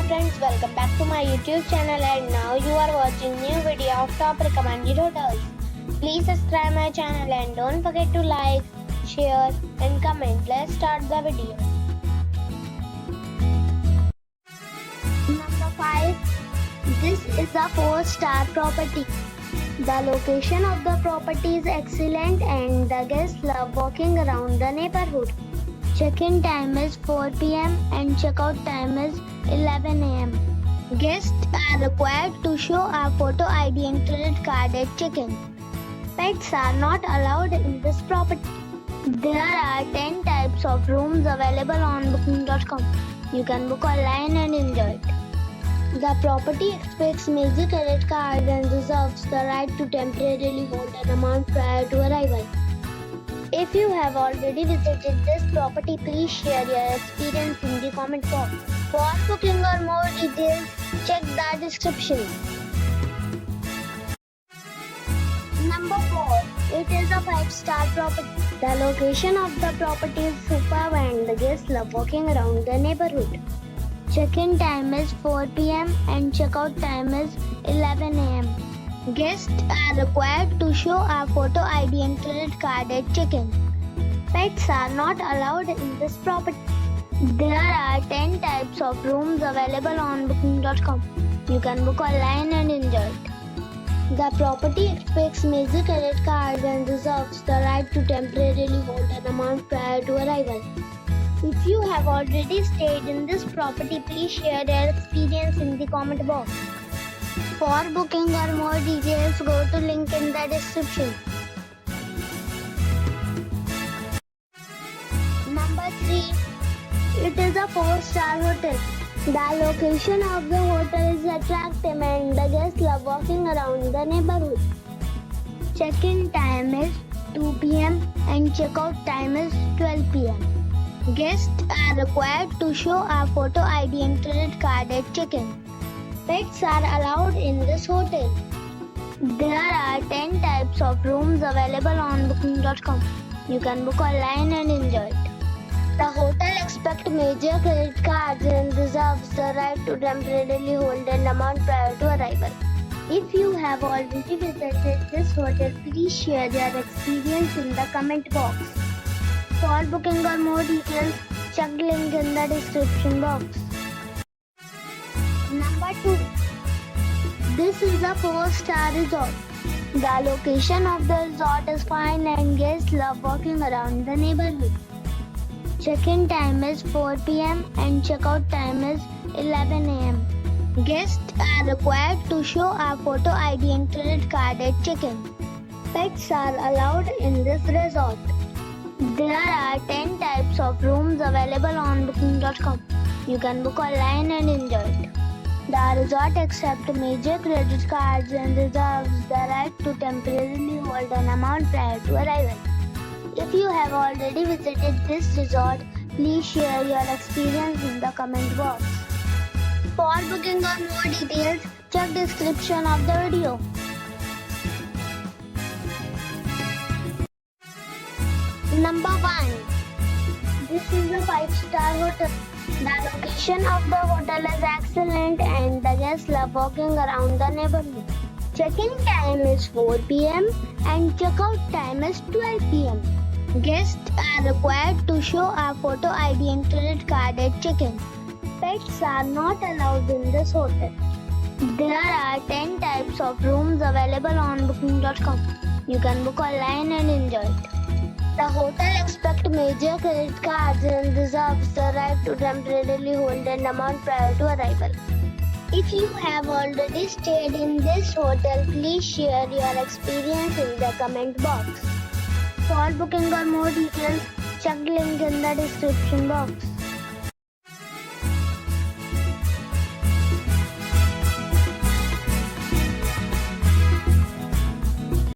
friends, welcome back to my YouTube channel, and now you are watching new video of top recommended hotels. Please subscribe my channel and don't forget to like, share and comment. Let's start the video. Number 5. This is a 4-star property. The location of the property is excellent and the guests love walking around the neighborhood. Check-in time is 4 p.m. and check-out time is 11 a.m. Guests are required to show a photo ID and credit card at check-in. Pets are not allowed in this property. There are 10 types of rooms available on booking.com. You can book online and enjoy it. The property expects major credit cards and reserves the right to temporarily hold an amount prior to arrival. If you have already visited this property, please share your experience in the comment box. For booking or more details, check the description. Number 4. It is a 5-star property. The location of the property is superb and the guests love walking around the neighborhood. Check-in time is 4 p.m. and check-out time is 11 a.m. Guests are required to show a photo ID and credit card at check-in. Pets are not allowed in this property. There are 10 types of rooms available on booking.com. You can book online and enjoy it. The property expects major credit cards and reserves the right to temporarily hold an amount prior to arrival. If you have already stayed in this property, please share your experience in the comment box. For booking or more details, go to link in the description. Number 3. It is a 4-star hotel. The location of the hotel is attractive and the guests love walking around the neighborhood. Check-in time is 2 p.m. and check-out time is 12 p.m. Guests are required to show a photo ID and credit card at check-in. Pets are allowed in this hotel. There are 10 types of rooms available on booking.com. You can book online and enjoy it. The hotel expects major credit cards and reserves the right to temporarily hold an amount prior to arrival. If you have already visited this hotel, please share your experience in the comment box. For booking or more details, check link in the description box. Number 2. This is a 4-star resort. The location of the resort is fine and guests love walking around the neighborhood. Check-in time is 4 p.m. and check-out time is 11 a.m. Guests are required to show a photo ID and credit card at check-in. Pets are allowed in this resort. There are 10 types of rooms available on booking.com. You can book online and enjoy it. The resort accepts major credit cards and reserves the right to temporarily hold an amount prior to arrival. If you have already visited this resort, please share your experience in the comment box. For booking or more details, check description of the video. Number 1. This is a 5-star hotel. The location of the hotel is excellent and the guests love walking around the neighborhood. Check-in time is 4 p.m. and check-out time is 12 p.m. Guests are required to show a photo ID and credit card at check-in. Pets are not allowed in this hotel. There are 10 types of rooms available on booking.com. You can book online and enjoy it. The hotel expects major credit cards and reserves the right to temporarily hold an amount prior to arrival. If you have already stayed in this hotel, please share your experience in the comment box. For booking or more details, check link in the description box.